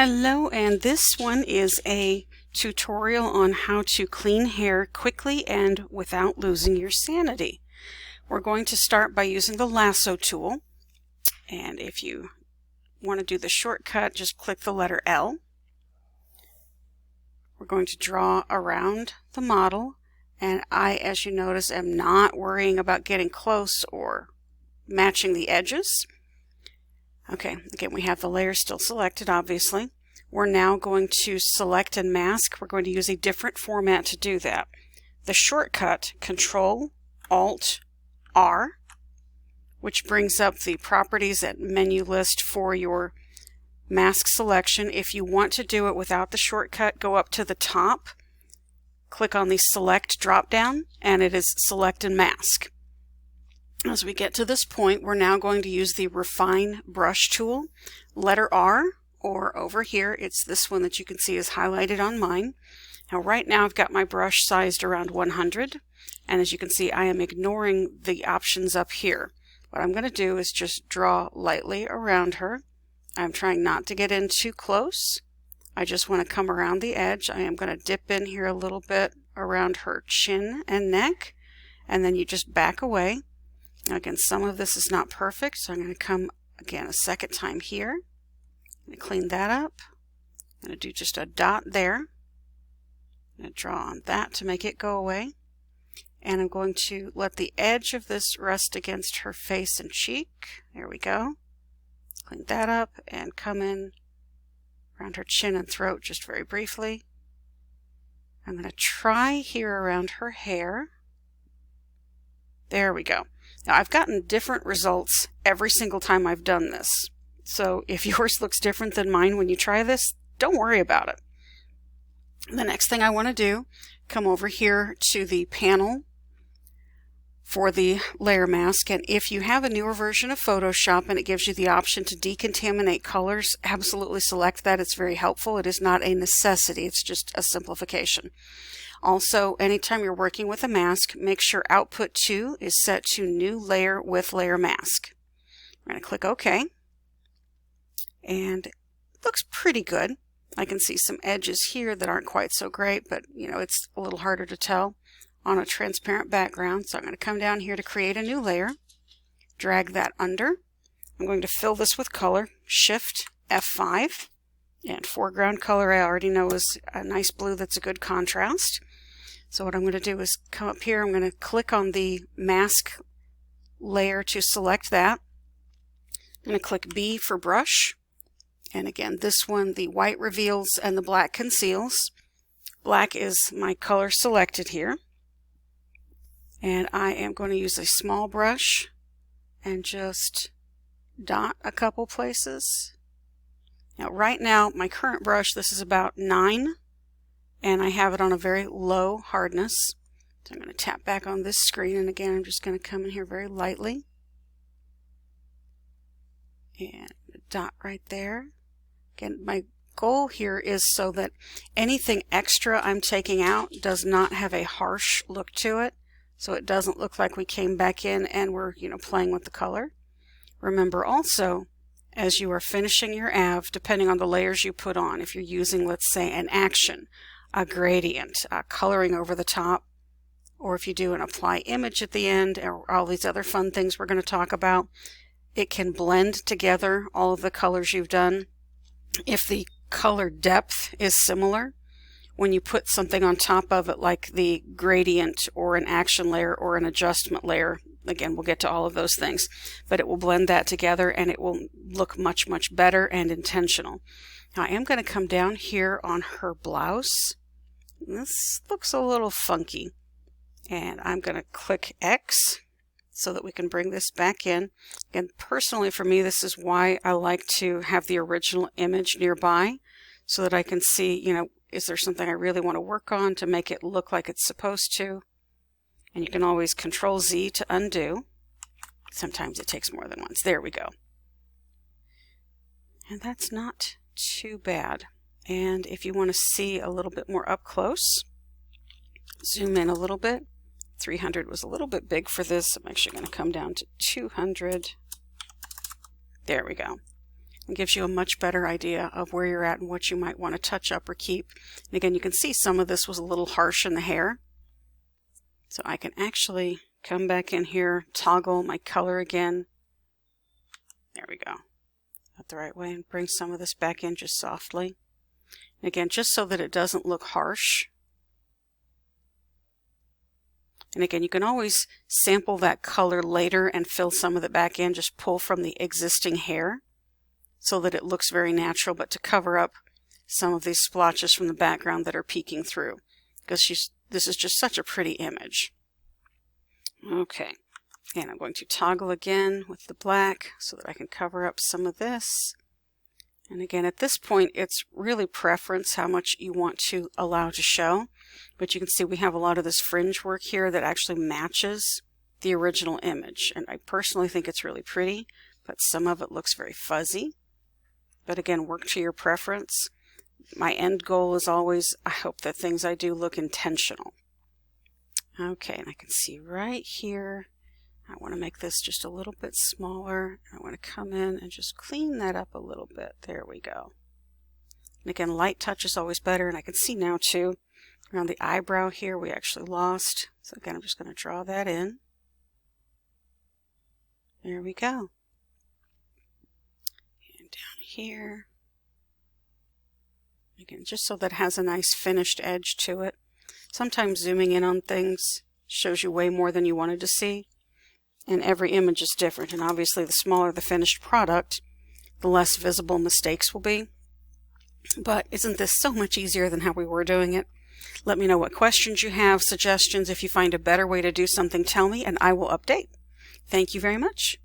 Hello, and this one is a tutorial on how to clean hair quickly and without losing your sanity. We're going to start by using the lasso tool, and if you want to do the shortcut, just click the letter L. We're going to draw around the model, and I, as you notice, am not worrying about getting close or matching the edges. Okay, again, we have the layer still selected, obviously. We're now going to select and mask. We're going to use a different format to do that. The shortcut, Control-Alt-R, which brings up the properties and menu list for your mask selection. If you want to do it without the shortcut, go up to the top, click on the Select drop-down, and it is Select and Mask. As we get to this point, we're now going to use the Refine Brush tool, letter R, or over here, it's this one that you can see is highlighted on mine. Now right now I've got my brush sized around 100, and as you can see I am ignoring the options up here. What I'm going to do is just draw lightly around her. I'm trying not to get in too close. I just want to come around the edge. I am going to dip in here a little bit around her chin and neck, and then you just back away. Now again, some of this is not perfect, so I'm going to come again a second time here. I'm going to clean that up. I'm going to do just a dot there. I'm going to draw on that to make it go away. And I'm going to let the edge of this rest against her face and cheek. There we go. Clean that up and come in around her chin and throat just very briefly. I'm going to try here around her hair. There we go. Now I've gotten different results every single time I've done this. So if yours looks different than mine when you try this, don't worry about it. The next thing I want to do, come over here to the panel for the layer mask, and if you have a newer version of Photoshop and it gives you the option to decontaminate colors, absolutely select that. It's very helpful. It is not a necessity, it's just a simplification. Also, anytime you're working with a mask, make sure Output To is set to New Layer with Layer Mask. I'm going to click OK, and it looks pretty good. I can see some edges here that aren't quite so great, but you know, it's a little harder to tell on a transparent background. So I'm going to come down here to create a new layer, drag that under. I'm going to fill this with color, Shift F5, and foreground color I already know is a nice blue that's a good contrast. So what I'm going to do is come up here, I'm going to click on the mask layer to select that. I'm going to click B for brush, and again this one, the white reveals and the black conceals. Black is my color selected here, and I am going to use a small brush and just dot a couple places. Now right now my current brush, this is about 9, and I have it on a very low hardness. So I'm going to tap back on this screen, and again I'm just going to come in here very lightly and dot right there. Again, my goal here is so that anything extra I'm taking out does not have a harsh look to it, so it doesn't look like we came back in and we're playing with the color. Remember also, as you are finishing your AV, depending on the layers you put on, if you're using, let's say, an action, a gradient, coloring over the top, or if you do an apply image at the end, or all these other fun things we're going to talk about, it can blend together all of the colors you've done. If the color depth is similar, when you put something on top of it like the gradient or an action layer or an adjustment layer, again we'll get to all of those things, but it will blend that together and it will look much better and intentional. Now I am going to come down here on her blouse. This looks a little funky, and I'm going to click X so that we can bring this back in. And personally for me, this is why I like to have the original image nearby, so that I can see, is there something I really want to work on to make it look like it's supposed to? And you can always Control Z to undo. Sometimes it takes more than once. There we go. And that's not too bad. And if you want to see a little bit more up close, zoom in a little bit. 300 was a little bit big for this. I'm actually going to come down to 200. There we go. and gives you a much better idea of where you're at and what you might want to touch up or keep. And again, you can see some of this was a little harsh in the hair. So I can actually come back in here, toggle my color again. There we go. Got the right way, and bring some of this back in just softly. And again, just so that it doesn't look harsh. And again, you can always sample that color later and fill some of it back in. Just pull from the existing hair so that it looks very natural, but to cover up some of these splotches from the background that are peeking through, because this is just such a pretty image. Okay, and I'm going to toggle again with the black so that I can cover up some of this. And again, at this point, it's really preference how much you want to allow to show. But you can see we have a lot of this fringe work here that actually matches the original image. And I personally think it's really pretty, but some of it looks very fuzzy. But again, work to your preference. My end goal is always, I hope that things I do look intentional. Okay, and I can see right here, I want to make this just a little bit smaller. I want to come in and just clean that up a little bit. There we go. And again, light touch is always better. And I can see now too, around the eyebrow here, we actually lost. So again, I'm just going to draw that in. There we go. And down here. Again, just so that it has a nice finished edge to it. Sometimes zooming in on things shows you way more than you wanted to see. And every image is different. And obviously, the smaller the finished product, the less visible mistakes will be. But isn't this so much easier than how we were doing it? Let me know what questions you have, suggestions. If you find a better way to do something, tell me, and I will update. Thank you very much.